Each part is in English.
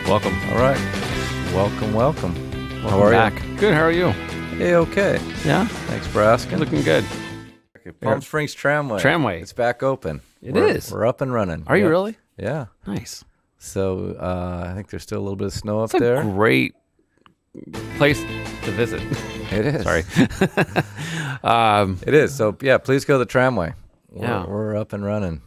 Welcome. All right. Welcome. How are back. you? Good. How are you? Hey, okay. Yeah. Thanks for asking. Looking good. Palm Springs Tramway. Tramway. It's back open. It is. We're up and running. Are you really? Yeah. Nice. So I think there's still a little bit of snow up It's there. a great place to visit. It is. Sorry. It is. So yeah, please go to the Tramway. Yeah. We're up and running.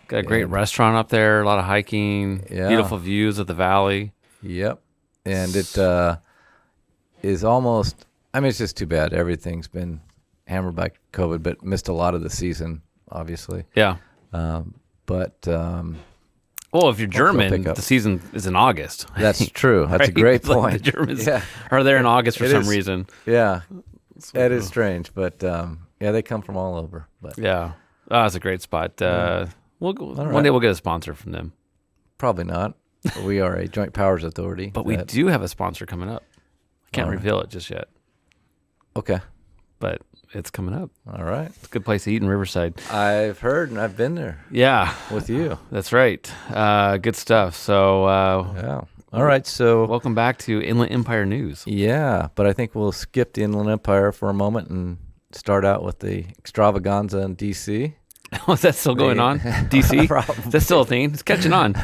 Got a great restaurant up there. A lot of hiking. Yeah. Beautiful views of the valley. Yep. And it is almost. I mean, it's just too bad. Everything's been hammered by COVID, but missed a lot of the season, obviously. Yeah. But Well, if you're German, pick up. the season is in August. that's true. That's a Right? great It's like point. the Germans Yeah. are there in August for It some is. reason. Yeah. That is strange, but yeah, they come from all over. But Yeah. Oh, it's a great spot. One right. day we'll get a sponsor from them. probably not. We are a joint powers authority. But we do have a sponsor coming up. I can't All right. reveal it just yet, Okay. but it's coming up. All right. It's a good place to eat in Riverside. I've heard and I've been there Yeah, with you. that's right. Good stuff. So Yeah. All right. So welcome back to Inland Empire News. yeah, but I think we'll skip the Inland Empire for a moment and start out with the extravaganza in D.C. Oh, is that still going on? DC? Probably. Is that still a thing? It's catching on.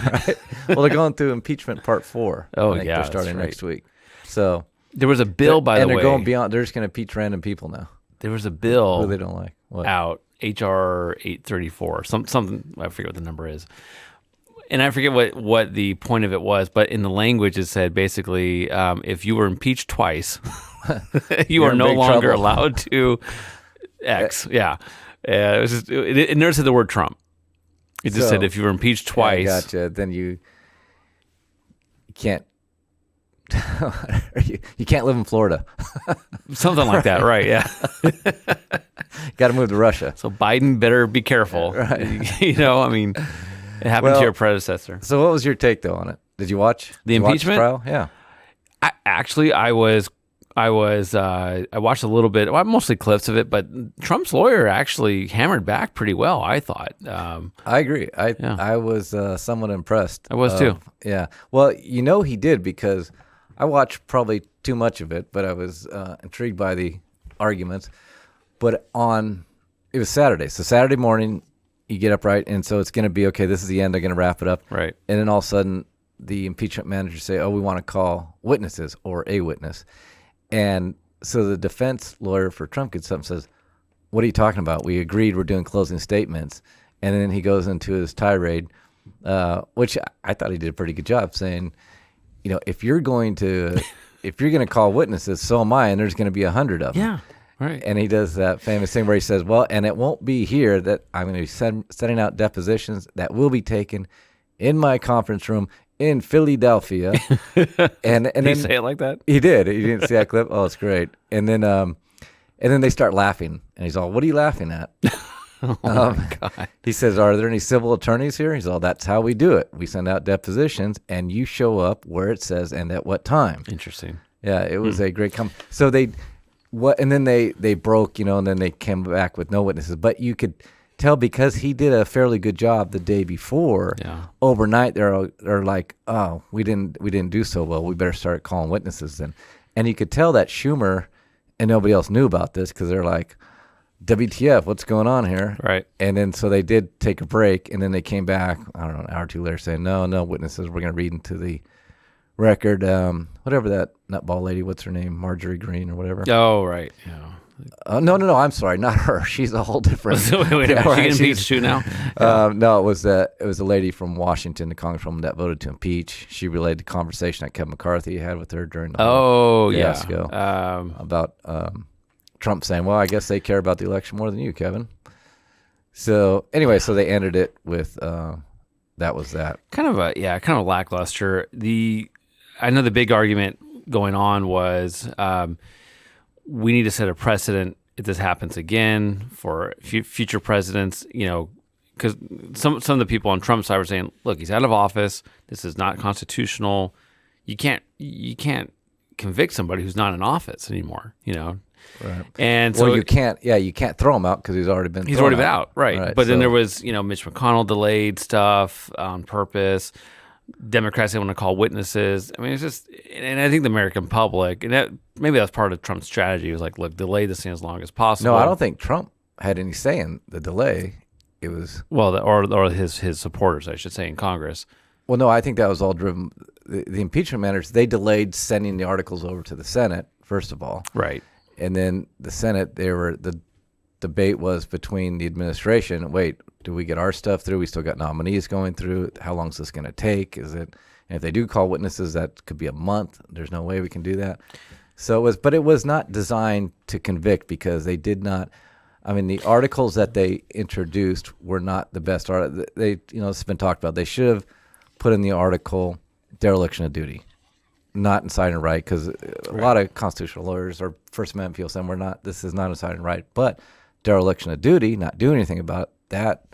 Well, they're going through impeachment part 4. Oh, I think yeah, they're that's starting right. next week. So There was a bill, by the way. and they're going beyond. They're just going to impeach random people now There was a who bill they don't like. What? out, HR 834, something, I forget what the number is. And I forget what the point of it was, but in the language it said basically, if you were impeached twice, you You're are in no big longer trouble. allowed to X. Yeah. It was just, it never said the word Trump. It just So, said if you were impeached twice. Yeah, gotcha. Then you can't. you can't live in Florida. Something like that, right? Yeah. Got to move to Russia. So Biden better be careful. Right. You know, I mean, it happened to Well, your predecessor. So, what was your take though on it? Did you watch The Did you watch impeachment? trial? Yeah. I watched a little bit, well, mostly clips of it, but Trump's lawyer actually hammered back pretty well, I thought. I agree. Yeah. I was somewhat impressed. I was too. Yeah. Well, you know he did because I watched probably too much of it, but I was intrigued by the arguments. But it was Saturday. So Saturday morning, you get up, right? And so it's going to be, okay, this is the end. They're going to wrap it up. Right. And then all of a sudden, the impeachment managers say, oh, we want to call witnesses or a witness. And so the defense lawyer for Trump gets up and says, what are you talking about? We agreed we're doing closing statements. And then he goes into his tirade, which I thought he did a pretty good job saying, you know, if you're going to call witnesses, so am I, and there's going to be 100 of them. Yeah. Right. And he does that famous thing where he says, well, and it won't be here that I'm going to be setting out depositions that will be taken in my conference room in Philadelphia. and Did he then say it like that? he did. You didn't see that clip? Oh, it's great. And then they start laughing, and he's all, what are you laughing at? Oh, my God. He says, are there any civil attorneys here? He's all, that's how we do it. We send out depositions, and you show up where it says and at what time. Interesting. Yeah, it was a great so and then they broke, and then they came back with no witnesses. But you could tell because he did a fairly good job the day before. Yeah. Overnight, they're like, oh, we didn't do so well. We better start calling witnesses then. And you could tell that Schumer and nobody else knew about this because they're like, WTF, what's going on here? Right. And then so they did take a break, and then they came back, I don't know, an hour or two later saying, no witnesses. We're going to read into the record, whatever that nutball lady, what's her name, Marjorie Green or whatever. Oh, right. Yeah. No, I'm sorry, not her. She's a whole different. Wait, Yeah, she right, getting she's- impeached too now? No, it was a lady from Washington, the congresswoman that voted to impeach. She relayed the conversation that Kevin McCarthy had with her during the whole Oh, yeah. fiasco about Trump saying, well, I guess they care about the election more than you, Kevin. So anyway, so they ended it with that was that. Kind of lackluster. I know the big argument going on was we need to set a precedent if this happens again for future presidents. Because some of the people on Trump's side were saying, "Look, he's out of office. This is not constitutional. You can't convict somebody who's not in office anymore." Right. And so you can't throw him out because he's already been out, right? But then there was, Mitch McConnell delayed stuff on purpose. Democrats, they want to call witnesses. I mean, it's just, and I think the American public, and maybe that's part of Trump's strategy, was like, look, delay this thing as long as possible. No, I don't think Trump had any say in the delay. It was or his supporters, I should say, in Congress. Well, no, I think that was all driven. The impeachment managers, they delayed sending the articles over to the Senate, first of all. Right. And then the Senate, the debate was between the administration. Wait, do we get our stuff through? We still got nominees going through. How long is this going to take? And if they do call witnesses, that could be a month. There's no way we can do that. So it was not designed to convict because they did not. I mean, the articles that they introduced were not the best. It's been talked about. They should have put in the article dereliction of duty, not inciting right, because a lot of constitutional lawyers or First Amendment people saying this is not inciting right, but dereliction of duty, not doing anything about it, that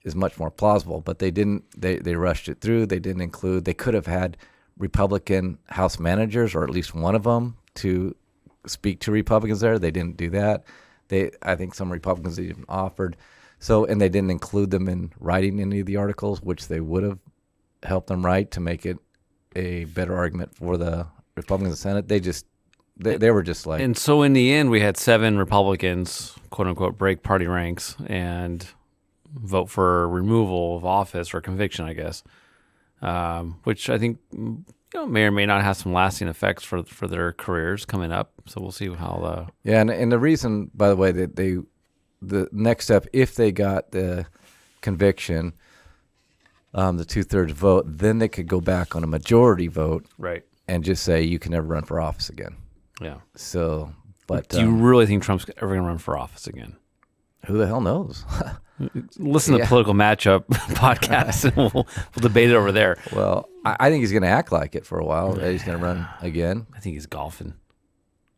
is much more plausible. But they didn't. They rushed it through. They didn't include. They could have had Republican House managers, or at least one of them, to speak to Republicans there. They didn't do that. I think some Republicans even offered. So, and they didn't include them in writing any of the articles, which they would have helped them write to make it a better argument for the Republicans in the Senate. They were just like. And so in the end, we had 7 Republicans, quote unquote, break party ranks and vote for removal of office or conviction, I guess, which I think may or may not have some lasting effects for their careers coming up. So we'll see how and the reason, by the way, that the next step, if they got the conviction, the 2/3 vote, then they could go back on a majority vote, right, and just say you can never run for office again. Yeah. So, but do you really think Trump's ever going to run for office again? Who the hell knows? Listen to Political Matchup podcast, and we'll debate it over there. Well, I think he's going to act like it for a while. That he's going to run again. I think he's golfing.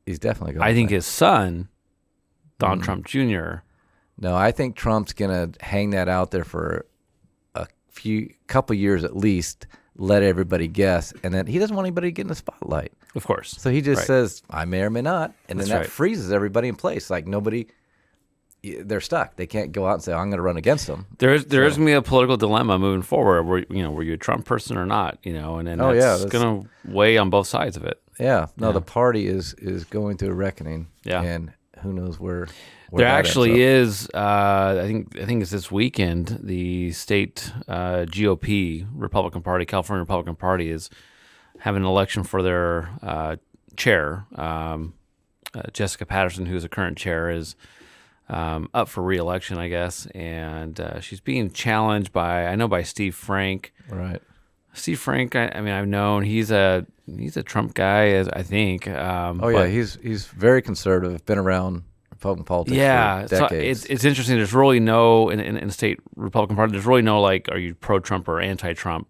He's definitely golfing. I think his son, Don Trump Jr. No, I think Trump's going to hang that out there for a couple years at least, let everybody guess, and then he doesn't want anybody to get in the spotlight. Of course. So he just says, I may or may not, and then that freezes everybody in place. Like they're stuck. They can't go out and say, I'm going to run against them. There's going to be a political dilemma moving forward. Were you a Trump person or not? And then that's going to weigh on both sides of it. Yeah. No, the party is going through a reckoning. Yeah. And who knows where there actually is. I think it's this weekend. The state GOP Republican Party, California Republican Party, is having an election for their chair. Jessica Patterson, who's the current chair, is up for re-election, I guess, and she's being challenged by Steve Frank. Right. Steve Frank, I've known he's a Trump guy, I think. He's very conservative, been around Republican politics for decades. So it's interesting. There's really no in state Republican Party. There's really no are you pro-Trump or anti-Trump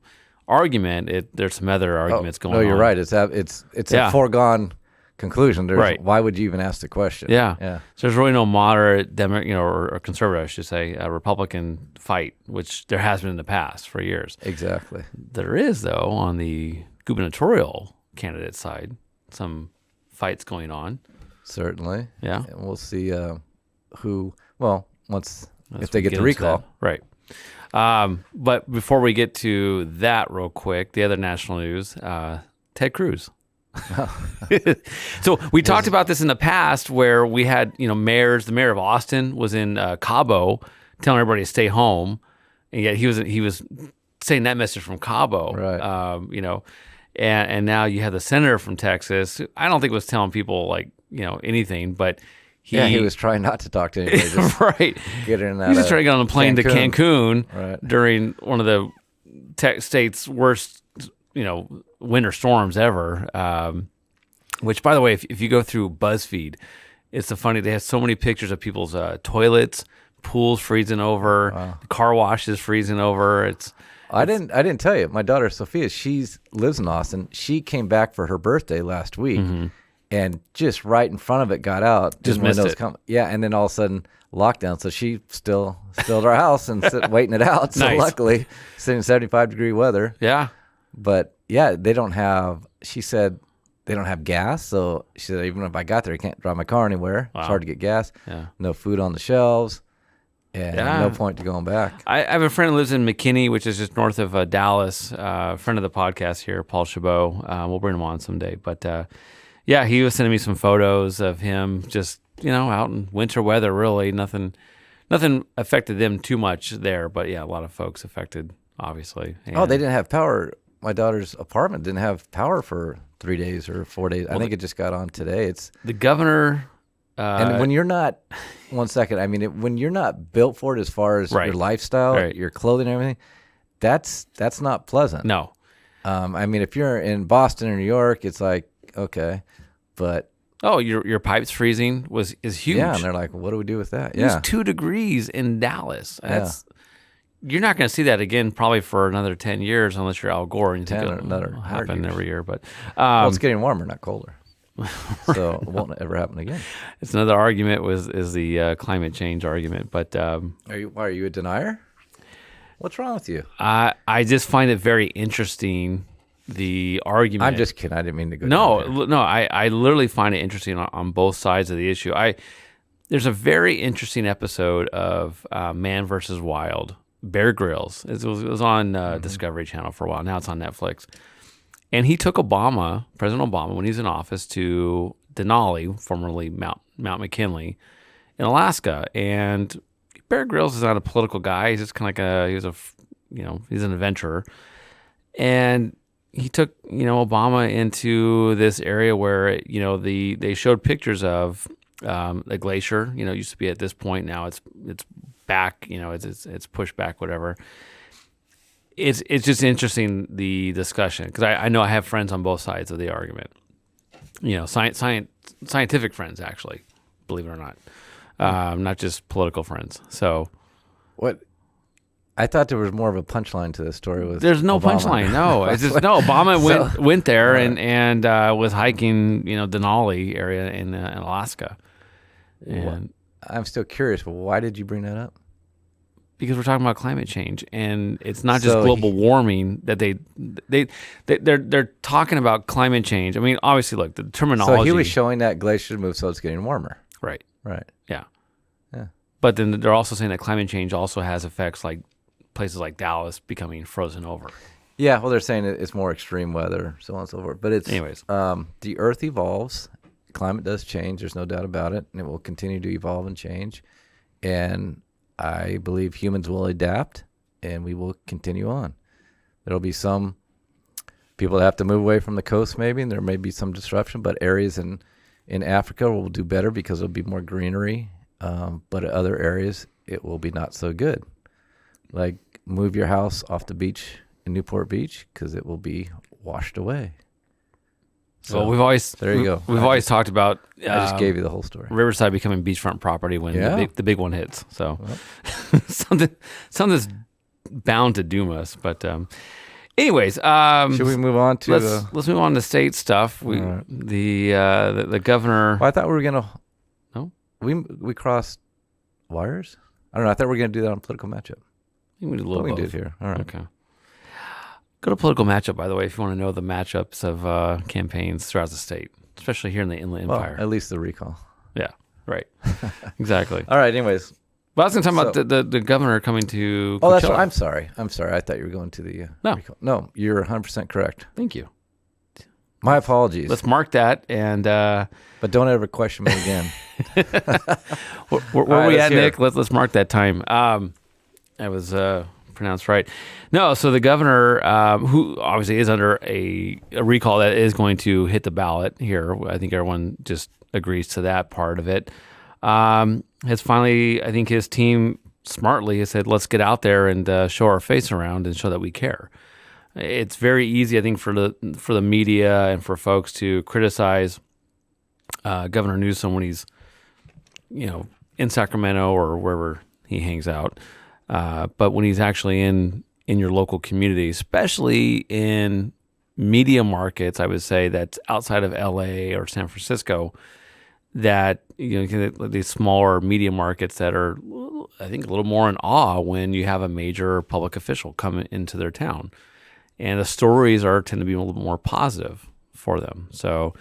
argument. There's some other arguments going on. No, you're right. It's a foregone conclusion. Why would you even ask the question? Yeah. So there's really no moderate or conservative, I should say, Republican fight, which there has been in the past for years. Exactly. There is, though, on the gubernatorial candidate side, some fights going on. Certainly. Yeah. And we'll see if they get the recall. Right. But before we get to that real quick, the other national news, Ted Cruz. So we talked about this in the past where we had, mayors. The mayor of Austin was in Cabo telling everybody to stay home, and yet he was saying that message from Cabo. Right. And now you have the senator from Texas. I don't think was telling people anything, but he was trying not to talk to anybody. Just right. Get in that. He was just trying to get on a plane to Cancun during one of the state's worst winter storms ever, which, by the way, if you go through BuzzFeed, it's they have so many pictures of people's toilets, pools freezing over, car washes freezing over. I didn't tell you. My daughter Sophia, lives in Austin. She came back for her birthday last week, and just right in front of it got out. Just missed it. And then all of a sudden lockdown. So she still at our house and waiting it out. So luckily, sitting in 75-degree weather. Yeah. But she said they don't have gas. So she said, even if I got there, I can't drive my car anywhere. Wow. It's hard to get gas. Yeah. No food on the shelves. and Yeah. no point to going back. I have a friend who lives in McKinney, which is just north of Dallas. Friend of the podcast here, Paul Chabot. We'll bring him on someday. But yeah, he was sending me some photos of him just out in winter weather. Really, nothing affected them too much there. But yeah, a lot of folks affected, obviously. Oh, they didn't have power. My daughter's apartment didn't have power for 3 days or 4 days. I think it just got on today. It's the governor. and when you're not, 1 second. I mean, when you're not built for it as far as your lifestyle, your clothing, and everything, that's not pleasant. No. I mean, if you're in Boston or New York, it's like okay, but your pipes freezing is huge. Yeah, and they're like, what do we do with that? It was 2 degrees in Dallas. You're not going to see that again probably for another 10 years unless you're Al Gore and you think it'll happen every year. But well, it's getting warmer, not colder. So it won't ever happen again. It's another argument is the climate change argument. But are you a denier? What's wrong with you? I just find it very interesting, the argument. I'm just kidding. I didn't mean to go. No. I literally find it interesting on both sides of the issue. There's a very interesting episode of Man vs. Wild. Bear Grylls. It was on Discovery Channel for a while. Now it's on Netflix. And he took President Obama, when he was in office, to Denali, formerly Mount McKinley, in Alaska. And Bear Grylls is not a political guy. He's just kind of he's an adventurer. And he took Obama into this area where they showed pictures of the glacier. Used to be at this point. Now it's back, it's pushed back, whatever. It's just interesting, the discussion, because I know I have friends on both sides of the argument. Scientific friends, actually, believe it or not, not just political friends. So, what? I thought there was more of a punchline to this story. There's no punchline. No, it's just Obama went there and was hiking, Denali area in Alaska. And I'm still curious. Why did you bring that up? Because we're talking about climate change, and it's not just global warming that they're talking about climate change. I mean, obviously, look, the terminology. So he was showing that glaciers move, so it's getting warmer. Right. Yeah. But then they're also saying that climate change also has effects like places like Dallas becoming frozen over. Yeah. Well, they're saying it's more extreme weather, so on and so forth. But anyways, the Earth evolves. Climate does change. There's no doubt about it, and it will continue to evolve and change. And I believe humans will adapt, and we will continue on. There'll be some people that have to move away from the coast, maybe, and there may be some disruption. But areas in Africa will do better because there'll be more greenery. But at other areas, it will be not so good. Like move your house off the beach in Newport Beach because it will be washed away. So we've always always talked about. I just gave you the whole story. Riverside becoming beachfront property when the big one hits. So something's bound to doom us. But anyways, should we move on to let's move on to state stuff. The governor. Well, I thought we were gonna. No, we crossed wires. I don't know. I thought we were gonna do that on political matchup. I think we did a little. We did here. All right. Okay. Go to political matchup, by the way, if you want to know the matchups of campaigns throughout the state, especially here in the Inland Empire. Well, at least the recall. Yeah, right. Exactly. All right, anyways. But I was going to talk about the governor coming to Coachella. Oh, that's what, I'm sorry. I thought you were going to the recall. No, you're 100% correct. Thank you. My apologies. Let's mark that. And but don't ever question me again. Where are we at, Nick? Let's mark that time. I was... pronounced right. No, so the governor, who obviously is under a recall that is going to hit the ballot here, I think everyone just agrees to that part of it, has finally, I think his team smartly has said, let's get out there and show our face around and show that we care. It's very easy, I think, for the media and for folks to criticize Governor Newsom when he's, in Sacramento or wherever he hangs out. But when he's actually in your local community, especially in media markets, I would say that's outside of LA or San Francisco, that these smaller media markets that are, I think, a little more in awe when you have a major public official come into their town, and the stories tend to be a little more positive for them. So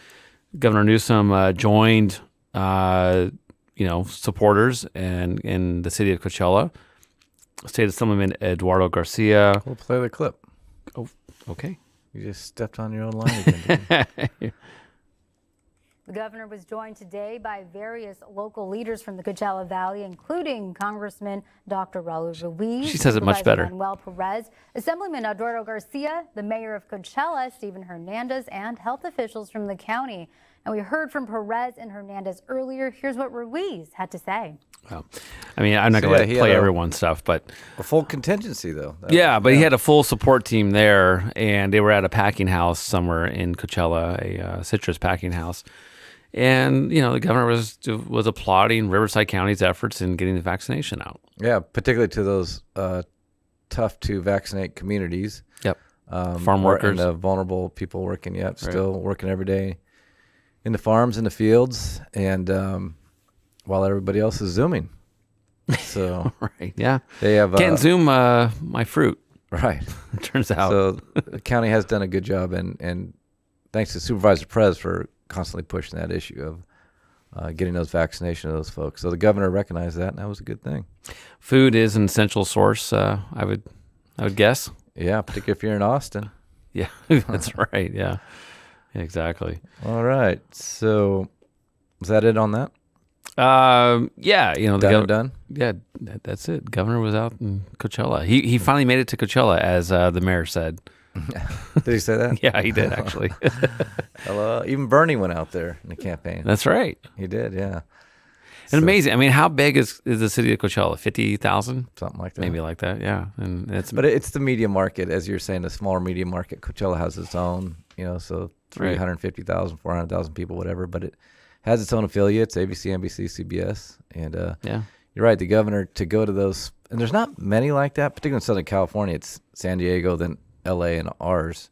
Governor Newsom joined supporters and in the city of Coachella. State Assemblyman Eduardo Garcia. We'll play the clip. Oh, okay. You just stepped on your own line again. The governor was joined today by various local leaders from the Coachella Valley, including Congressman Dr. Raul Ruiz. She says it much better. Manuel Perez, Assemblyman Eduardo Garcia, the mayor of Coachella, Stephen Hernandez, and health officials from the county. And we heard from Perez and Hernandez earlier. Here's what Ruiz had to say. Well, I mean, I'm not going to play everyone's stuff, but a full contingency though. He had a full support team there, and they were at a packing house somewhere in Coachella, a citrus packing house. And the governor was applauding Riverside County's efforts in getting the vaccination out. Yeah, particularly to those tough to vaccinate communities. Yep. Farm workers and the vulnerable people working. Still working every day in the farms, in the fields, and while everybody else is zooming. So right, yeah, they have can't zoom my fruit. Right, it turns out. So the county has done a good job, and thanks to Supervisor Perez for constantly pushing that issue of getting those vaccinations to those folks. So the governor recognized that, and that was a good thing. Food is an essential source. I would guess. Yeah, particularly if you're in Austin. Yeah, that's right. Yeah, exactly. All right. So was that it on that? Yeah, done. Yeah, that's it. Governor was out in Coachella. He finally made it to Coachella, as the mayor said. Did he say that? Yeah, he did actually. Hello. Even Bernie went out there in the campaign. That's right. He did, yeah. And amazing. I mean, how big is the city of Coachella? 50,000? Something like that. Maybe like that. Yeah, but it's the media market, as you're saying, the smaller media market. Coachella has its own, so 350,000, 400,000 people, whatever. But it has its own affiliates: ABC, NBC, CBS, and you're right. The governor to go to those, and there's not many like that, particularly in Southern California. It's San Diego, then LA, and ours,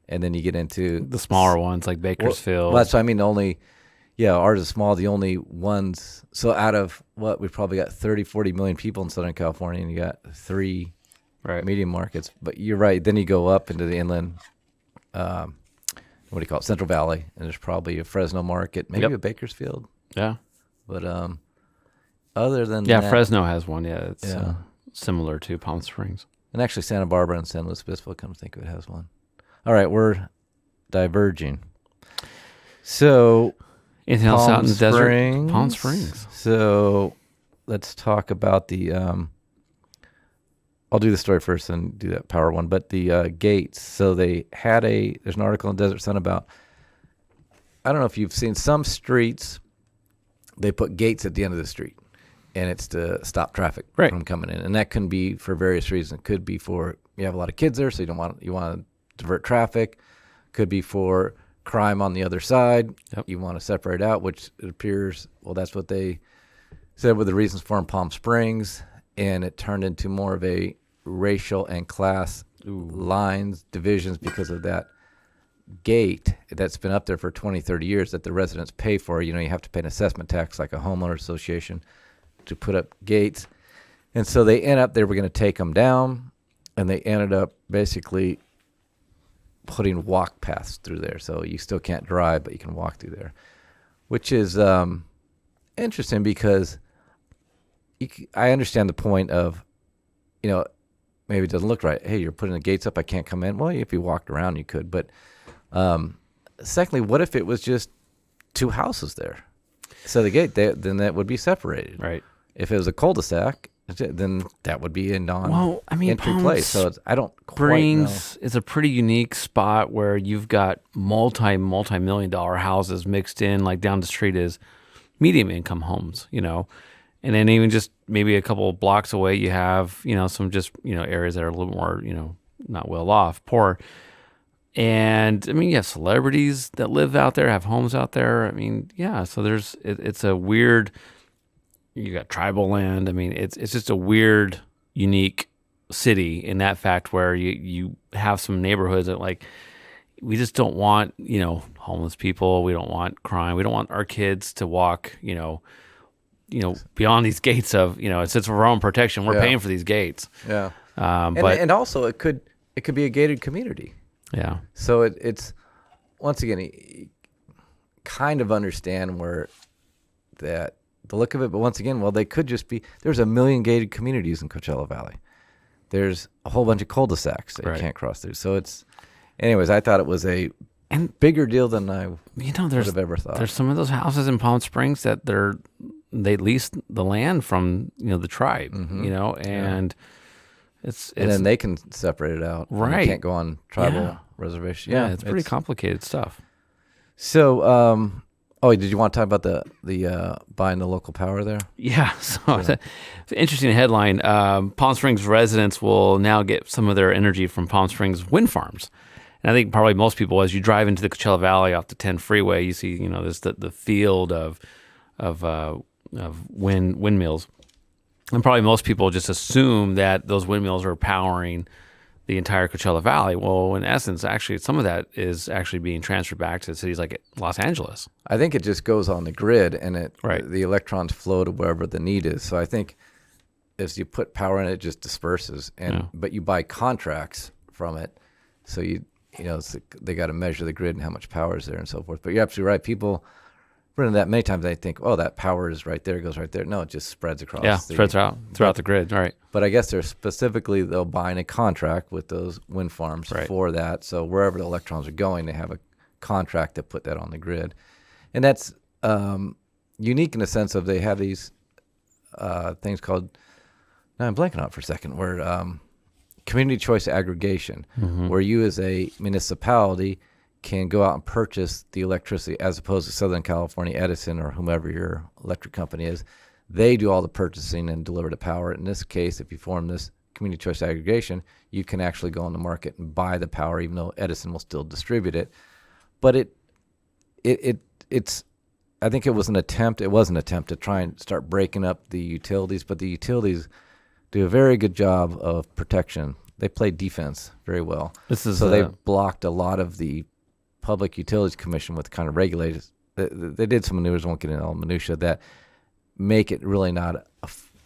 and then you get into the smaller ones like Bakersfield. Well, that's what I mean. Ours is small. The only ones. So out of we've probably got 30, 40 million people in Southern California, and you got 3 media markets. But you're right. Then you go up into the inland. What do you call it? Central Valley, and there's probably a Fresno market, maybe a Bakersfield. Yeah. But other than that, Fresno has one. Yeah, it's similar to Palm Springs. And actually, Santa Barbara and San Luis Obispo, come to think of it, has one. All right, we're diverging. So, anything else out in the desert? Palm Springs. So, let's talk about the. I'll do the story first and do that power one. But the gates. So they had there's an article in Desert Sun about. I don't know if you've seen some streets. They put gates at the end of the street. And it's to stop traffic from coming in, and that can be for various reasons. It could be for you have a lot of kids there, so you want to divert traffic. Could be for crime on the other side. Yep. You want to separate out, which it appears. Well, that's what they said were the reasons for in Palm Springs, and it turned into more of a racial and class lines divisions because of that gate that's been up there for 20, 30 years that the residents pay for. You have to pay an assessment tax like a homeowner association to put up gates. And so they were going to take them down, and they ended up basically putting walk paths through there. So you still can't drive, but you can walk through there, which is interesting because I understand the point of, maybe it doesn't look right. Hey, you're putting the gates up. I can't come in. Well, if you walked around, you could. But secondly, what if it was just 2 houses there? So the gate, then that would be separated. Right. If it was a cul-de-sac, then that would be a non-entry place. So I don't quite know. It's a pretty unique spot where you've got multi-million-dollar houses mixed in, like down the street is medium-income homes, and then even just maybe a couple of blocks away, you have, some just, areas that are a little more, not well off, poor. And I mean, you have celebrities that live out there, have homes out there. I mean, yeah. So it's a weird. You got tribal land. I mean, it's just a weird, unique city in that fact where you have some neighborhoods that we just don't want homeless people. We don't want crime. We don't want our kids to walk beyond these gates of it's for our own protection. We're paying for these gates. Yeah. But also it could be a gated community. Yeah. So it's once again, you kind of understand where that the look of it. But once again, well, they could just be. There's 1 million gated communities in Coachella Valley. There's a whole bunch of cul-de-sacs that you can't cross through. So it's, anyways, I thought it was a bigger deal than I would have ever thought. There's some of those houses in Palm Springs that they lease the land from the tribe, and it's then they can separate it out. Right. You can't go on tribal reservation. Yeah, it's pretty complicated stuff. So, did you want to talk about the buying the local power there? Yeah, so it's an interesting headline. Palm Springs residents will now get some of their energy from Palm Springs wind farms. And I think probably most people, as you drive into the Coachella Valley off the 10 freeway, you see, this the field of windmills, and probably most people just assume that those windmills are powering the entire Coachella Valley. Well, in essence, actually, some of that is actually being transferred back to cities like Los Angeles. I think it just goes on the grid, and the electrons flow to wherever the need is. So I think as you put power in, it just disperses, but you buy contracts from it, so they got to measure the grid and how much power is there and so forth. But you're absolutely right. People run into that many times. They think, oh, that power is right there, it goes right there. No, it just spreads across. Yeah, spreads out throughout the grid. Right. But I guess they'll buying a contract with those wind farms for that. So wherever the electrons are going, they have a contract to put that on the grid. And that's unique in the sense of they have these things called, now I'm blanking on it for a second, where community choice aggregation, where you as a municipality can go out and purchase the electricity, as opposed to Southern California Edison or whomever your electric company is. They do all the purchasing and deliver the power. In this case, if you form this community choice aggregation, you can actually go on the market and buy the power, even though Edison will still distribute it. But it's I think it was an attempt to try and start breaking up the utilities, but the utilities do a very good job of protection. They play defense very well. They blocked a lot of the Public Utilities Commission with kind of regulators. They did some maneuvers, I won't get into all minutia, that make it really not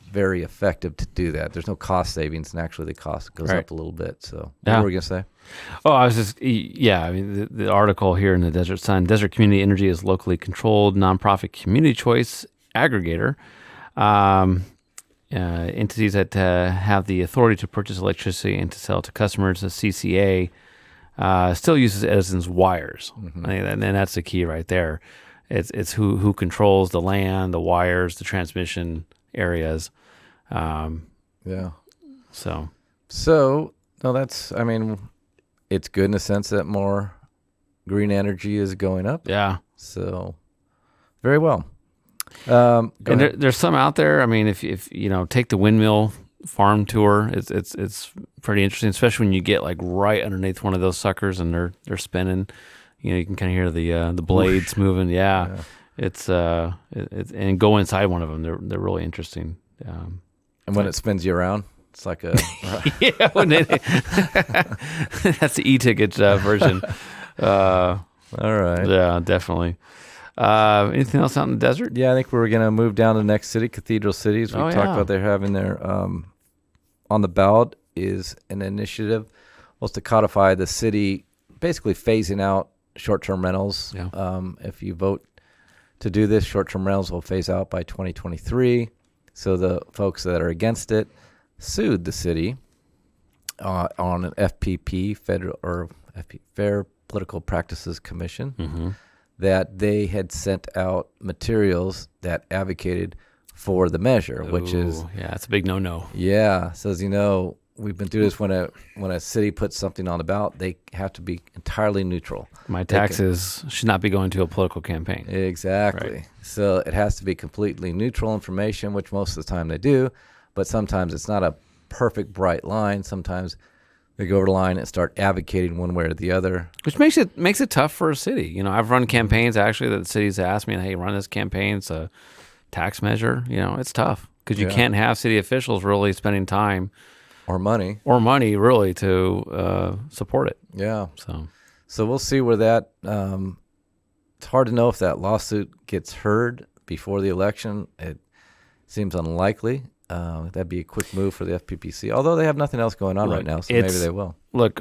very effective to do that. There's no cost savings, and actually the cost goes up a little bit. So what were we going to say? Oh, I was just, I mean, the article here in the Desert Sun, Desert Community Energy is locally controlled nonprofit community choice aggregator. Entities that have the authority to purchase electricity and to sell to customers, the CCA, still uses Edison's wires. I think and that's the key right there. It's who controls the land, the wires, the transmission areas. So no, that's, I mean, it's good in the sense that more green energy is going up. Yeah. So very well. And there's some out there. I mean, if take the windmill farm tour, it's pretty interesting, especially when you get like right underneath one of those suckers and they're spinning. You can kind of hear the blades moving. Yeah. It's and go inside one of them. They're really interesting. And when it spins you around, it's like a that's the e-ticket version. All right. Yeah, definitely. Anything else out in the desert? Yeah, I think we're going to move down to the next city, Cathedral City. As we talked about, they're having their on the ballot is an initiative was to codify the city, basically phasing out short-term rentals. Yeah. If you vote to do this, short-term rentals will phase out by 2023. So the folks that are against it sued the city on an FPP, Fair Political Practices Commission, that they had sent out materials that advocated for the measure, which is it's a big no-no. Yeah, so as you know, we've been through this when a city puts something on the ballot, they have to be entirely neutral. My taxes should not be going to a political campaign. Exactly. Right. So it has to be completely neutral information, which most of the time they do, but sometimes it's not a perfect bright line. Sometimes they go over the line and start advocating one way or the other, which makes it tough for a city. I've run campaigns actually that the cities ask me, "Hey, run this campaign. It's a tax measure." It's tough because you can't have city officials really spending time or money really to support it. Yeah. So we'll see where that. It's hard to know if that lawsuit gets heard before the election. It seems unlikely. That'd be a quick move for the FPPC. Although they have nothing else going on right now, so maybe they will. Look,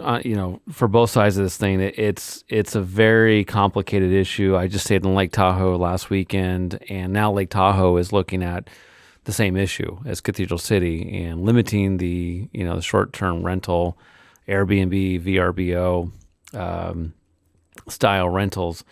for both sides of this thing, it's a very complicated issue. I just stayed in Lake Tahoe last weekend, and now Lake Tahoe is looking at the same issue as Cathedral City and limiting the the short-term rental, Airbnb, VRBO style rentals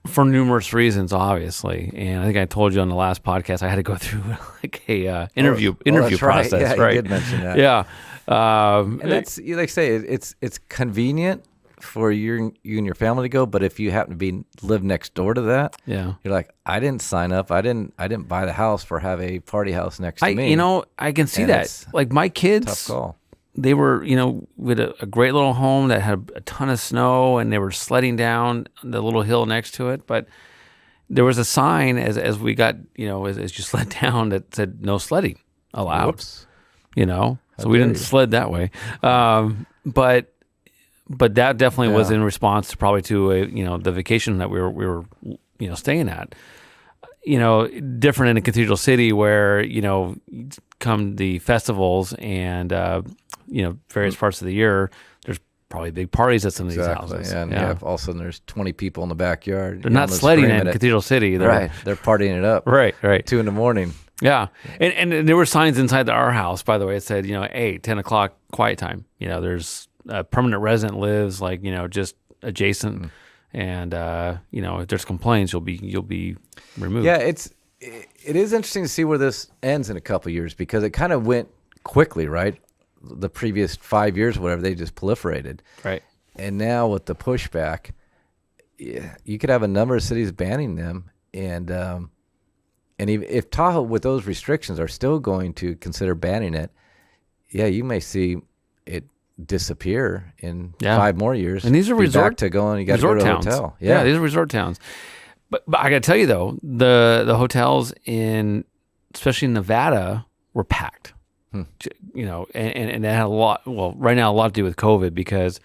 for numerous reasons, obviously. And I think I told you on the last podcast I had to go through like a interview that's right. process. Yeah, right? you did mention that. Yeah. And that's, like I say, it's convenient for you and your family to go, but if you happen to live next door to that, Yeah. you're like, I didn't sign up. I didn't buy the house for have a party house next to me. I can see And that. it's Like my kids, tough call. they were, with a great little home that had a ton of snow, and they were sledding down the little hill next to it. But there was a sign as we got, as you sled down that said no sledding allowed. Whoops. So we didn't sled that way. But that definitely was in response to probably to the vacation that we were staying at. Different in a Cathedral City where come the festivals and various parts of the year, there's probably big parties at some of these houses. And all of a sudden there's 20 people in the backyard. They're not sledding in Cathedral City. They're partying it up. Right. 2 a.m. Yeah. And there were signs inside our house, by the way. It said, 10 o'clock quiet time. There's a permanent resident lives just adjacent. And, if there's complaints, you'll be removed. Yeah, it is interesting to see where this ends in a couple of years, because it kind of went quickly, right? The previous 5 years, whatever, they just proliferated. Right. And now with the pushback, you could have a number of cities banning them. And even if Tahoe, with those restrictions, are still going to consider banning it, you may see it disappear in 5 more years. And these are back to going, you got to go to a hotel. Yeah, these are resort towns. But I got to tell you, though, the hotels especially in Nevada, were packed. And that had a lot, right now, a lot to do with COVID, because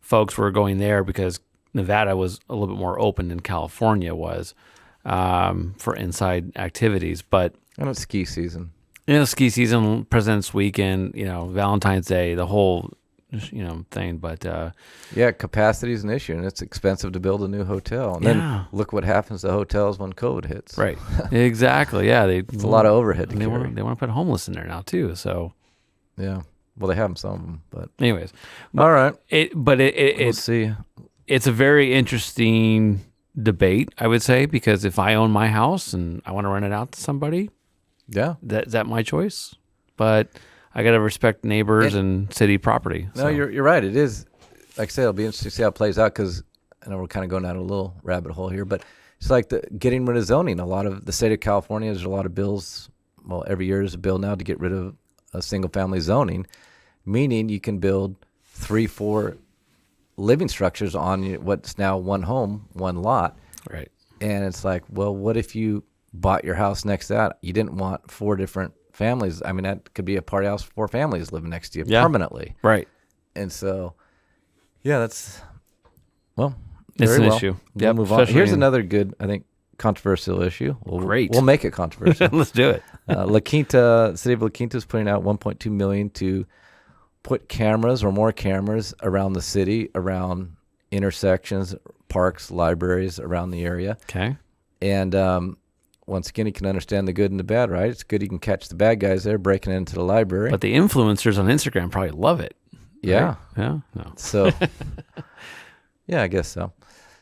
folks were going there because Nevada was a little bit more open than California was for inside activities. But and it's ski season. Ski season, President's Weekend, Valentine's Day, the whole thing. But capacity is an issue, and it's expensive to build a new hotel. And then look what happens to hotels when COVID hits. Right. Exactly. Yeah. It's a lot of overhead to carry. They want to put homeless in there now too. So yeah. Well, they have some of them, but anyways. All right. We'll see. It's a very interesting debate, I would say, because if I own my house and I want to rent it out to somebody, is that my choice? But I got to respect neighbors and city property. No, you're right. It is. Like I said, it'll be interesting to see how it plays out, because I know we're kind of going down a little rabbit hole here, but it's like getting rid of zoning. A lot of the state of California, there's a lot of bills. Well, every year is a bill now to get rid of a single-family zoning, meaning you can build 3-4 living structures on what's now one home, one lot. Right. And it's like, well, what if you bought your house next to that? You didn't want 4 different families. I mean, that could be a party house, 4 families living next to you permanently. Right. And so, it's an issue. We'll move on. Here's another good, I think, controversial issue. Great. We'll make it controversial. Let's do it. City of La Quinta is putting out $1.2 million to put cameras or more cameras around the city, around intersections, parks, libraries around the area. Okay. And once again, you can understand the good and the bad, right? It's good you can catch the bad guys there breaking into the library. But the influencers on Instagram probably love it. Yeah. Right? Yeah. No. So, I guess so.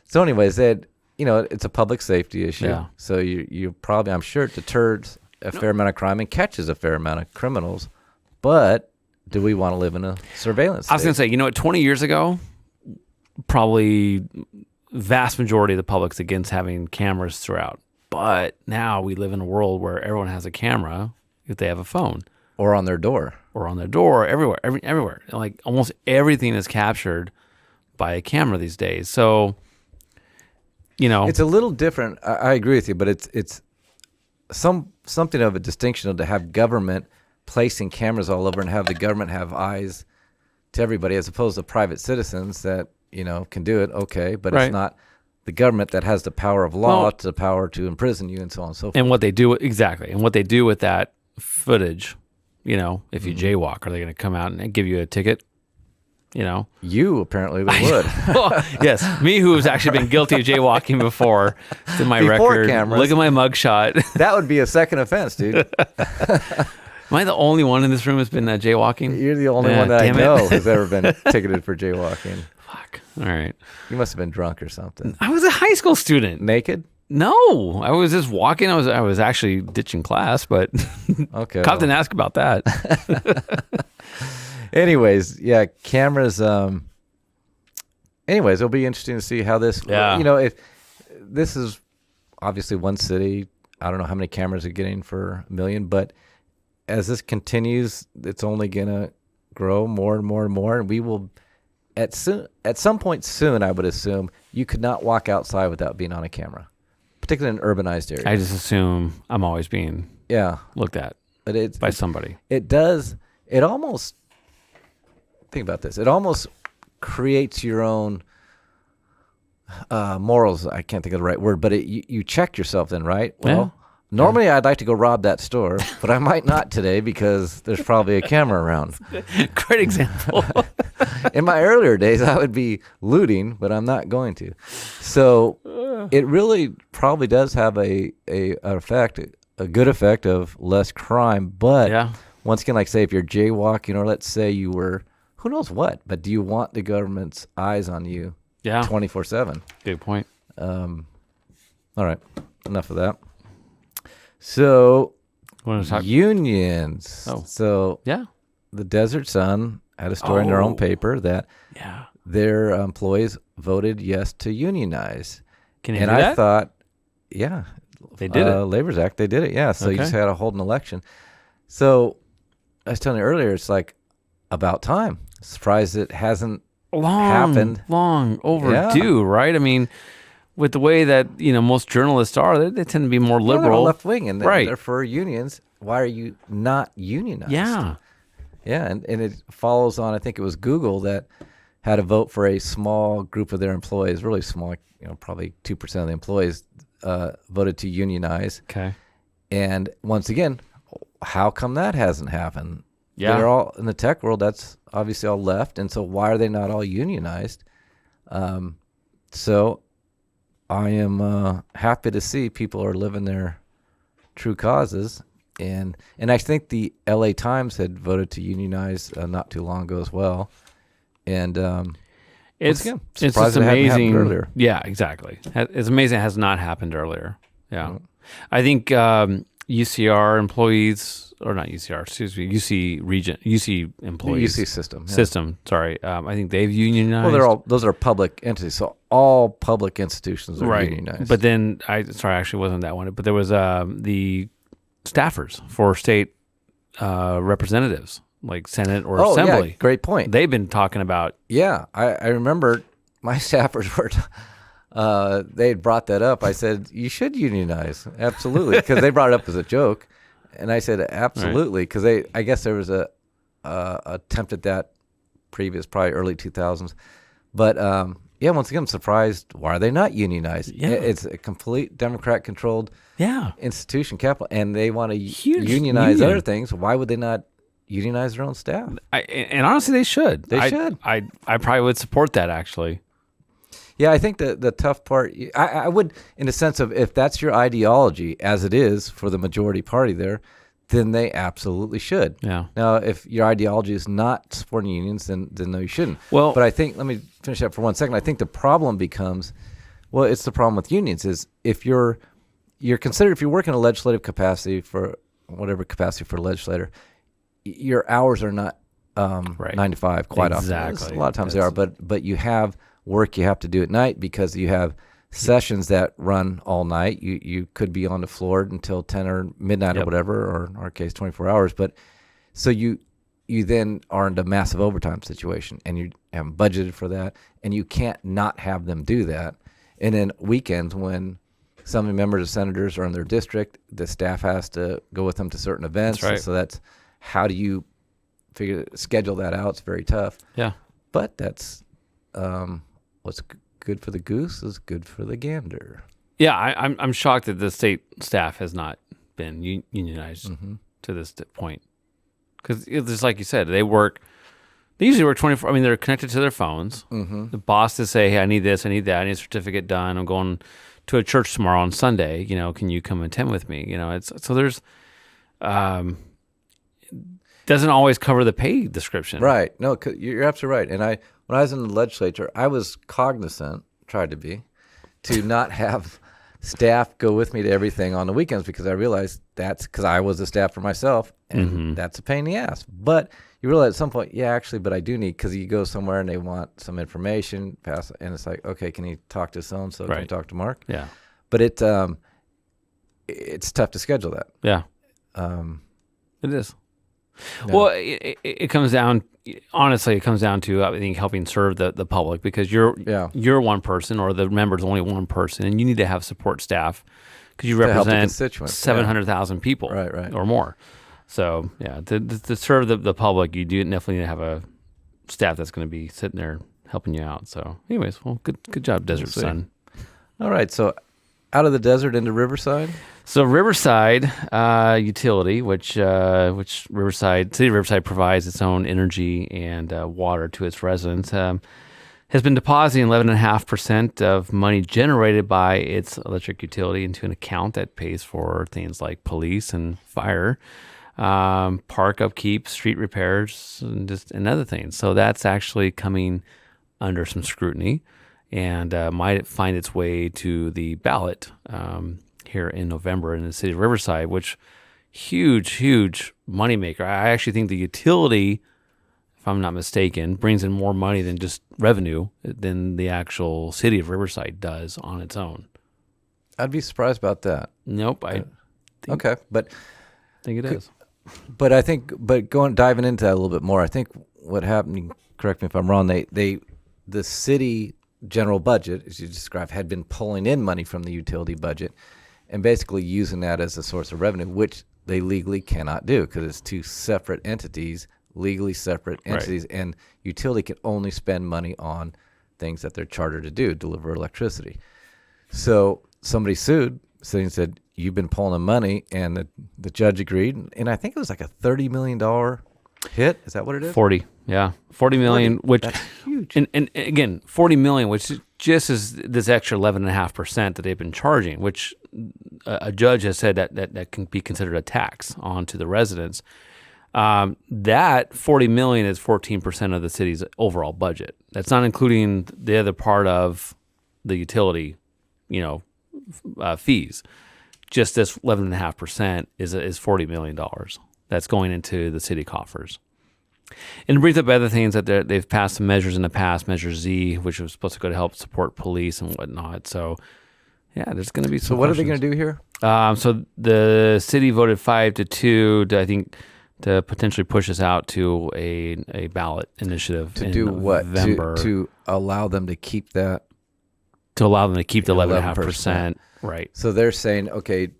So anyways, it's a public safety issue. Yeah. So you probably, I'm sure it deters a fair amount of crime and catches a fair amount of criminals. But do we want to live in a surveillance state? I was going to say, 20 years ago, probably vast majority of the public's against having cameras throughout. But now we live in a world where everyone has a camera if they have a phone. Or on their door. Everywhere. Like almost everything is captured by a camera these days. So, it's a little different. I agree with you, but it's something of a distinction to have government placing cameras all over and have the government have eyes to everybody, as opposed to private citizens that can do it. Okay, but It's not the government that has the power of law, the power to imprison you, and so on and so forth. And what they do with that footage, if you jaywalk, are they going to come out and give you a ticket? You apparently they would. Well, yes, me who's actually been guilty of jaywalking before. It's in my Before record. cameras. Look at my mugshot. That would be a second offense, dude. Am I the only one in this room who's been jaywalking? You're the only one that I know has ever been ticketed for jaywalking. Fuck. All right. You must have been drunk or something. I was a high school student. Naked? No, I was just walking. I was actually ditching class, but Okay. cop didn't ask about that. Anyways, yeah, cameras. Anyways, it'll be interesting to see how this. Yeah. If this is obviously one city, I don't know how many cameras are getting for a million, but as this continues, it's only gonna grow more and more and more, and we will at some point soon, I would assume, you could not walk outside without being on a camera, particularly in urbanized areas. I just assume I'm always being looked at but it's by somebody. It does. It almost. Think about this. It almost creates your own morals. I can't think of the right word, but you check yourself then, right? Well, normally I'd like to go rob that store, but I might not today because there's probably a camera around. Great example. In my earlier days, I would be looting, but I'm not going to. So it really probably does have a good effect of less crime. But once again, like say if you're jaywalking, or let's say you were, who knows what, but do you want the government's eyes on you 24/7? Good point. All right, enough of that. So unions. Oh. So the Desert Sun had a story in their own paper that their employees voted yes to unionize. Can you and do I that? thought, They did it. Labor's Act, they did it. Yeah, so you just had to hold an election. So I was telling you earlier, it's like about time. Surprised it hasn't happened. Long overdue, right? I mean, with the way that most journalists are, they tend to be more liberal, left wing, and right? They're for unions. Why are you not unionized? Yeah, and it follows on. I think it was Google that had a vote for a small group of their employees, really small. Probably 2% of the employees voted to unionize. Okay, and once again, how come that hasn't happened? Yeah. They're all in the tech world. That's obviously all left. And so why are they not all unionized? So I am happy to see people are living their true causes. And I think the LA Times had voted to unionize not too long ago as well. And it's just amazing. Earlier. Yeah, exactly. It's amazing it has not happened earlier. Yeah. Mm-hmm. I think UCR employees, or not UCR, excuse me, UC employees. UC system. Yeah. System, sorry. I think they've unionized. Well, those are public entities, so all public institutions are unionized. But then, actually wasn't that one, but there was the staffers for state representatives, like Senate or Assembly. Yeah, great point. They've been talking about. Yeah, I remember my staffers were. They had brought that up. I said, you should unionize. Absolutely. Because they brought it up as a joke. And I said, absolutely. Because I guess there was a attempt at that probably early 2000s. But, once again, I'm surprised. Why are they not unionized? Yeah. It's a complete Democrat-controlled institution, capital. And they want to unionize other things. Why would they not unionize their own staff? And honestly, they should. They should. I probably would support that, actually. Yeah, I think the tough part, I would, in the sense of if that's your ideology, as it is for the majority party there, then they absolutely should. Yeah. Now, if your ideology is not supporting unions, then no, you shouldn't. Well, but I think, let me finish that for 1 second. I think the problem becomes, it's the problem with unions is if you're considered, if you work in a legislative capacity for whatever capacity for a legislator, your hours are not 9 to 5 quite often. Exactly. A lot of times they are, but you have work you have to do at night because you have sessions that run all night. You could be on the floor until 10 or midnight or whatever, or in our case 24 hours. But so you then are in a massive overtime situation, and you haven't budgeted for that, and you can't not have them do that. And then weekends when some of the members of senators are in their district, the staff has to go with them to certain events. That's right. So that's how do you schedule that out? It's very tough. Yeah. But that's what's good for the goose is good for the gander. Yeah, I'm shocked that the state staff has not been unionized. Mm-hmm. to this point. Because it's like you said, they usually work 24. I mean, they're connected to their phones. Mm-hmm. The bosses say, hey, I need this, I need that, I need a certificate done. I'm going to a church tomorrow on Sunday. Can you come attend with me? So there's, doesn't always cover the pay description. Right. No, you're absolutely right. And when I was in the legislature, I was cognizant, tried to be, to not have staff go with me to everything on the weekends because I realized that's because I was a staffer myself, and that's a pain in the ass. But you realize at some point, but I do need, because you go somewhere and they want some information, and it's like, okay, can you talk to so-and-so? Can you talk to Mark? Yeah. But it's tough to schedule that. Yeah. It is. Yeah. Well, it comes down, honestly, it comes down to, I think, helping serve the public, because you're one person, or the member's only one person, and you need to have support staff because you represent 700,000 people or more. So, to serve the public, you do definitely need to have a staff that's going to be sitting there helping you out. So, anyways, well, good job, Desert Sun. All right, so out of the desert into Riverside? So Riverside Utility, which City of Riverside provides its own energy and water to its residents, has been depositing 11.5% of money generated by its electric utility into an account that pays for things like police and fire, park upkeep, street repairs, and other things. So that's actually coming under some scrutiny, and might find its way to the ballot here in November in the city of Riverside, which huge moneymaker. I actually think the utility, if I'm not mistaken, brings in more money than just revenue than the actual city of Riverside does on its own. I'd be surprised about that. Nope. Okay, but think it is. But I think, diving into that a little bit more, I think what happened, correct me if I'm wrong, the city general budget, as you described, had been pulling in money from the utility budget and basically using that as a source of revenue, which they legally cannot do because it's two separate entities, legally separate entities, and utility can only spend money on things that they're chartered to do, deliver electricity. So somebody sued, and said, you've been pulling in money, and the judge agreed, and I think it was like a $30 million hit. Is that what it is? 40, yeah. 40 million, which, that's huge. And again, 40 million, which just is this extra 11.5% that they've been charging, which a judge has said that can be considered a tax onto the residents. That 40 million is 14% of the city's overall budget. That's not including the other part of the utility, fees. Just this 11.5% is $40 million that's going into the city coffers. And it brings up other things that they've passed some measures in the past, Measure Z, which was supposed to go to help support police and whatnot. So, yeah, there's going to be some. So what are they going to do here? So the city voted 5-2 to potentially push us out to a ballot initiative to in do what? November. To allow them to keep that. To allow them to keep the 11.5%. Right. So they're saying, okay,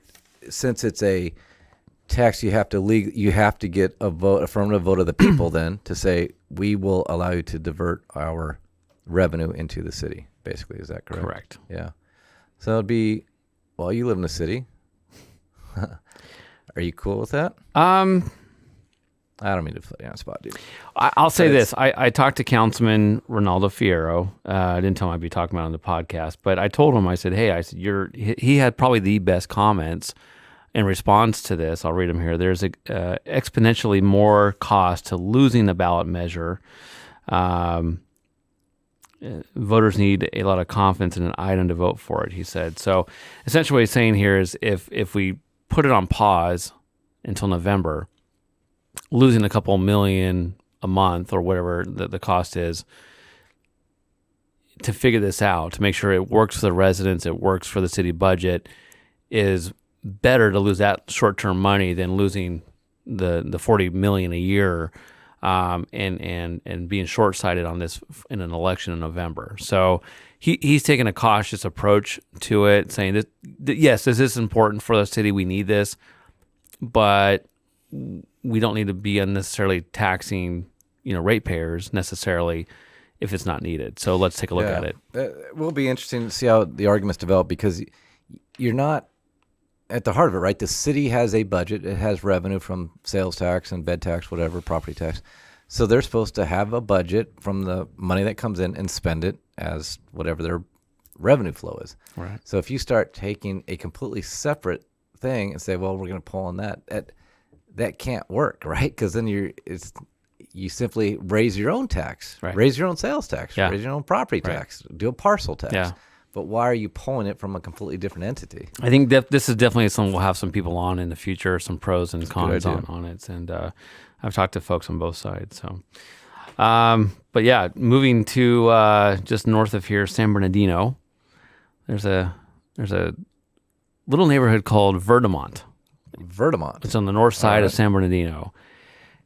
since it's a tax, you have to get affirmative vote of the people then to say we will allow you to divert our revenue into the city. Basically, is that correct? Correct. Yeah. So it'd be, well, you live in the city. Are you cool with that? I don't mean to put you on the spot, dude. I'll say this. I talked to Councilman Ronaldo Fierro. I didn't tell him I'd be talking about it on the podcast, but I told him, I said, he had probably the best comments in response to this. I'll read them here. There's exponentially more cost to losing the ballot measure. Voters need a lot of confidence in an item to vote for it, he said. So essentially what he's saying here is if we put it on pause until November, losing a couple million a month or whatever the cost is to figure this out, to make sure it works for the residents, it works for the city budget, is better to lose that short-term money than losing the 40 million a year and being short-sighted on this in an election in November. So he's taking a cautious approach to it, saying that yes, this is important for the city. We need this, but we don't need to be unnecessarily taxing, ratepayers necessarily if it's not needed. So let's take a look at it. It will be interesting to see how the arguments develop, because you're not at the heart of it, right? The city has a budget. It has revenue from sales tax and bed tax, whatever, property tax. So they're supposed to have a budget from the money that comes in and spend it as whatever their revenue flow is. Right. So if you start taking a completely separate thing and say, well, we're going to pull on that can't work, right? Because then you simply raise your own tax, right. Raise your own sales tax, Yeah. raise your own property Right. tax, do a parcel tax. Yeah. But why are you pulling it from a completely different entity? I think this is definitely something we'll have some people on in the future, some pros and cons on it. And I've talked to folks on both sides. So, but yeah, moving to just north of here, San Bernardino, there's a little neighborhood called Verdemont. It's on the north side of San Bernardino.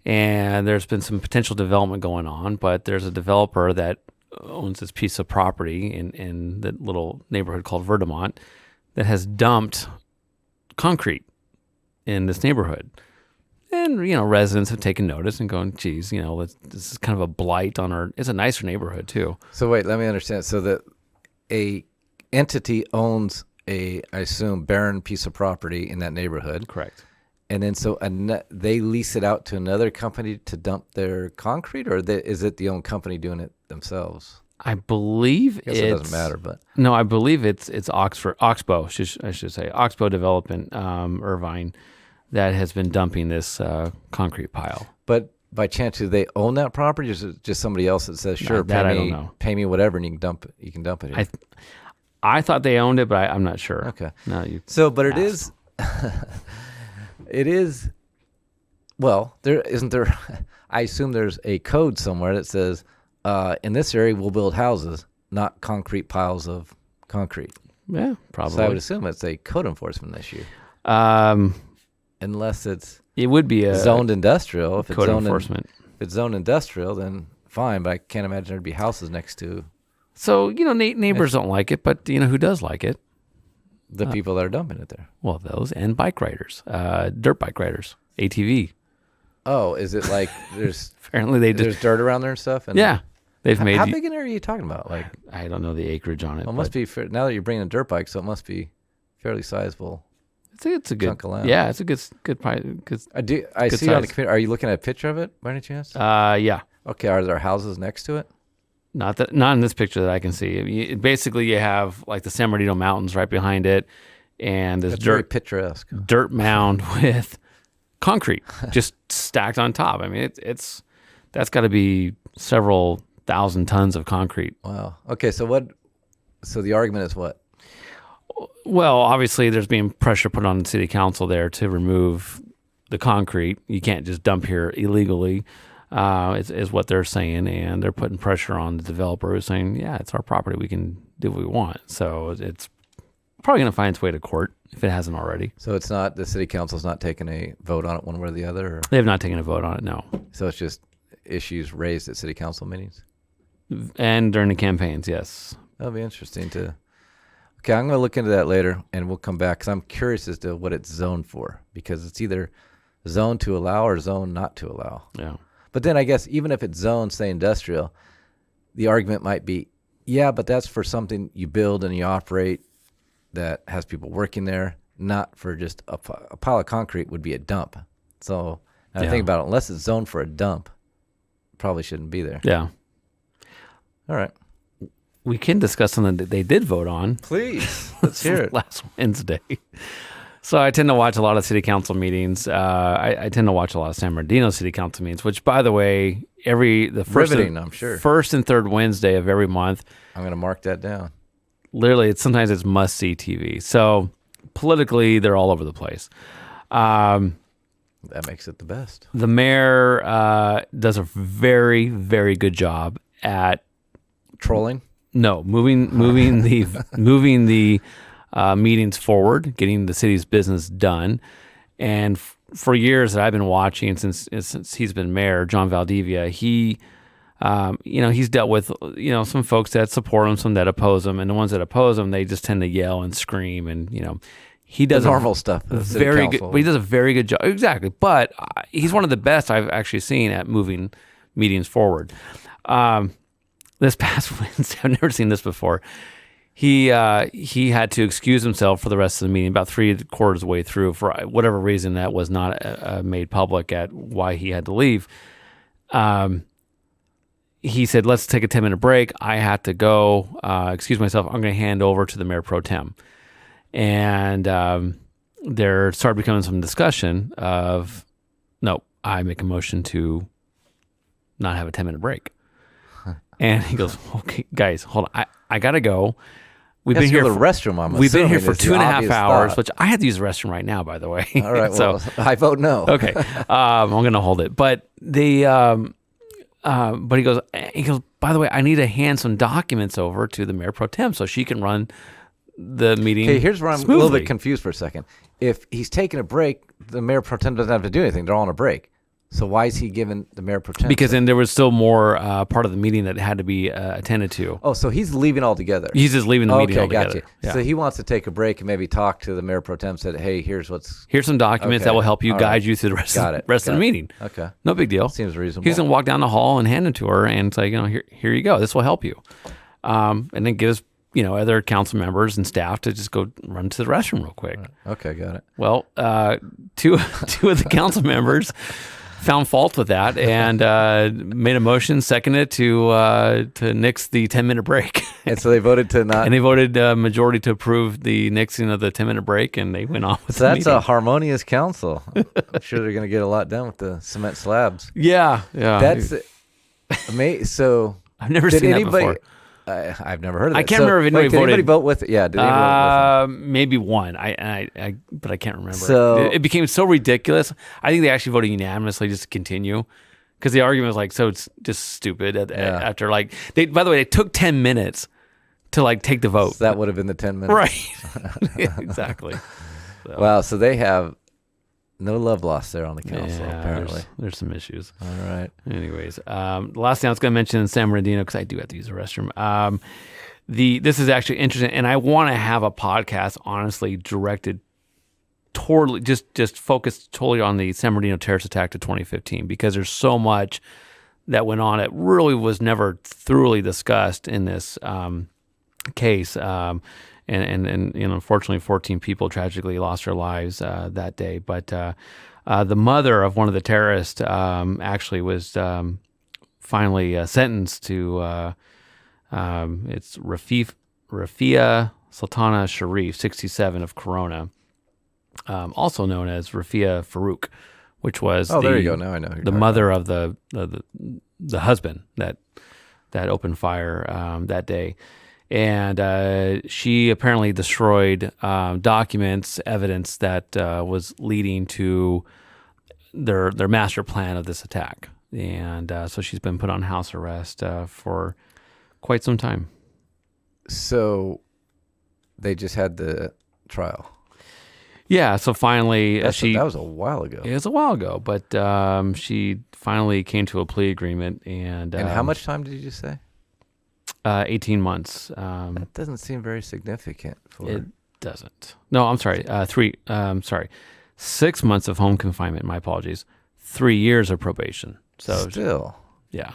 And there's been some potential development going on, but there's a developer that owns this piece of property in the little neighborhood called Verdemont that has dumped concrete in this neighborhood. And, residents have taken notice and going, geez, this is kind of a blight on it's a nicer neighborhood too. So wait, let me understand. So that a entity owns I assume, barren piece of property in that neighborhood. Correct. And then they lease it out to another company to dump their concrete, or is it the own company doing it themselves? I believe it doesn't matter, but no, I believe it's Oxbow, I should say, Oxbow Development, Irvine, that has been dumping this concrete pile. But by chance, do they own that property, or is it just somebody else that says, "Sure, I don't know. Pay me whatever, and you can dump it. You can dump it here." I thought they owned it, but I'm not sure. Okay. No, but it is. It is. Well, there isn't there. I assume there's a code somewhere that says, in this area we'll build houses, not concrete piles of concrete. Yeah, probably. So I would assume it's a code enforcement issue. Unless it would be a zoned industrial. If code it's zoned enforcement. If it's zoned industrial, then fine. But I can't imagine there'd be houses next to. So neighbors don't like it, but who does like it? The people that are dumping it there. Well, those and bike riders, dirt bike riders, ATV. Oh, is it like there's apparently there's dirt around there and stuff? And yeah, they've made. How big an area are you talking about? Like I don't know the acreage on it. Well, it must be now that you're bringing a dirt bike, so it must be fairly sizable. It's a good chunk of land. Yeah, it's a good. I see it on the computer. Are you looking at a picture of it by any chance? Yeah. Okay. Are there houses next to it? Not in this picture that I can see. Basically, you have like the San Bernardino Mountains right behind it, and this very picturesque dirt mound with concrete just stacked on top. I mean, that's got to be several thousand tons of concrete. Wow. Okay. So the argument is what? Well, obviously, there's being pressure put on the city council there to remove the concrete. You can't just dump here illegally. Is what they're saying, and they're putting pressure on the developer who's saying, yeah, it's our property. We can do what we want. So it's probably going to find its way to court if it hasn't already. So it's not, the city council's not taking a vote on it one way or the other? Or? They have not taken a vote on it, no. So it's just issues raised at city council meetings? And during the campaigns, yes. That'll be interesting to... Okay, I'm going to look into that later, and we'll come back, because I'm curious as to what it's zoned for, because it's either zoned to allow or zoned not to allow. Yeah. But then I guess even if it's zoned, say, industrial, the argument might be, yeah, but that's for something you build and you operate that has people working there, not for just a pile of concrete would be a dump. So now I think about it, unless it's zoned for a dump, it probably shouldn't be there. Yeah. All right. We can discuss something that they did vote on. Please, let's hear it. Last Wednesday. So I tend to watch a lot of city council meetings. I tend to watch a lot of San Bernardino city council meetings, which, by the way, I'm sure. First and third Wednesday of every month. I'm going to mark that down. Literally, sometimes it's must-see TV. So politically, they're all over the place. That makes it the best. The mayor does a very, very good job at trolling. No, moving the meetings forward, getting the city's business done. And for years that I've been watching, since he's been mayor, John Valdivia, he's dealt with, some folks that support him, some that oppose him, and the ones that oppose him, they just tend to yell and scream, and he does the normal stuff. Very good, but he does a very good job. Exactly, but he's one of the best I've actually seen at moving meetings forward. This past Wednesday, I've never seen this before. he had to excuse himself for the rest of the meeting, about 3/4 of the way through, for whatever reason that was not made public at why he had to leave. He said, let's take a 10-minute break. I have to go, excuse myself. I'm going to hand over to the mayor pro tem. And there started becoming some discussion of, no, I make a motion to not have a 10-minute break. And he goes, okay, guys, hold on. I got to go. We've been here to the restroom. We've been here for 2.5 hours, which I have to use the restroom right now, by the way. All right. Well, I vote no. Okay. I'm going to hold it. But but he goes, by the way, I need to hand some documents over to the mayor pro tem so she can run the meeting. Okay, here's where I'm smoothly. a little bit confused for a second. If he's taking a break, the mayor pro tem doesn't have to do anything. They're all on a break. So why is he giving the mayor pro tem? Because then there was still more part of the meeting that had to be attended to. Oh, so he's leaving altogether. He's just leaving the meeting altogether. Gotcha. Yeah. So he wants to take a break and maybe talk to the mayor pro tem. Said, "Hey, here's some documents that will help you guide you through the rest of the meeting." Okay, no big deal. Seems reasonable. He's gonna walk down the hall and hand it to her and say, here you go. This will help you, and then gives other council members and staff to just go run to the restroom real quick. Right. Okay, got it. Well, two of the council members found fault with that and made a motion, seconded to nix the 10-minute break. And so they voted to not. And they voted majority to approve the nixing of the 10-minute break, and they went on with So the that's meeting. a harmonious council. I'm sure they're going to get a lot done with the cement slabs. Yeah. That's amazing. So I've never seen that before. I've never heard of that. I can't remember if anybody did voted. anybody vote with it? Yeah, did anybody vote with it? Maybe one. But I can't remember. So- it became so ridiculous. I think they actually voted unanimously just to continue, because the argument was so it's just stupid. After by the way, they took 10 minutes to take the vote. So that would have been the 10 minutes. Right. Exactly. So, Wow. So they have no love lost there on the council, apparently. There's some issues. All right. Anyways, the last thing I was going to mention in San Bernardino, because I do have to use the restroom. This is actually interesting, and I want to have a podcast, honestly, directed toward just focused totally on the San Bernardino terrorist attack of 2015, because there's so much that went on. It really was never thoroughly discussed in this case. And unfortunately, 14 people tragically lost their lives that day. But the mother of one of the terrorists actually was finally sentenced to it's Rafia Sultana Sharif, 67, of Corona, also known as Rafia Farouk, which was there you go. Now I know who you're the talking mother of the husband that opened fire that day. And she apparently destroyed documents, evidence that was leading to their master plan of this attack. And so she's been put on house arrest for quite some time. So they just had the trial. Yeah, so finally that was a while ago. It was a while ago, but she finally came to a plea agreement. And how much time did you just say? 18 months. That doesn't seem very significant. It doesn't. No, I'm sorry. 6 months of home confinement. My apologies. 3 years of probation. So still, yeah.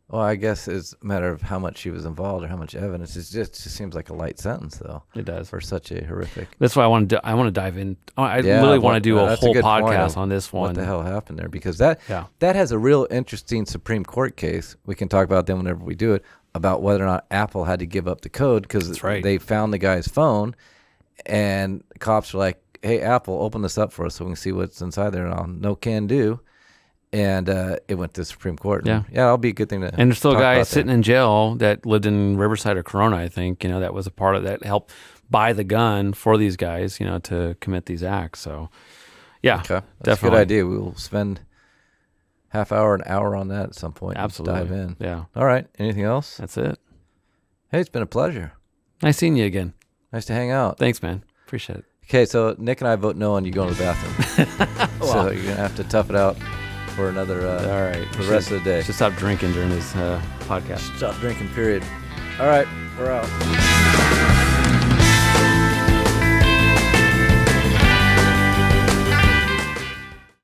Well, I guess it's a matter of how much she was involved or how much evidence. It just seems like a light sentence, though. It does, for such a horrific. That's why I want to dive in. I literally want to do a whole podcast on this one. What the hell happened there? Because that has a real interesting Supreme Court case. We can talk about them whenever we do it, about whether or not Apple had to give up the code because they found the guy's phone, and the cops were like, "Hey, Apple, open this up for us so we can see what's inside there." And no can do. And it went to the Supreme Court. Yeah, that'll be a good thing to. And there's still a guy sitting in jail that lived in Riverside or Corona, I think. That was a part of that, helped buy the gun for these guys, to commit these acts. So, yeah, okay. That's definitely a good idea. We will spend half hour, an hour on that at some point. Absolutely, dive in. Yeah. All right. Anything else? That's it. Hey, it's been a pleasure. Nice seeing you again. Nice to hang out. Thanks, man. Appreciate it. Okay, so Nick and I vote no on you going to the bathroom. So you're gonna have to tough it out for another. All right. For the rest of the day. Should stop drinking during this podcast. Stop drinking. Period. All right, we're out.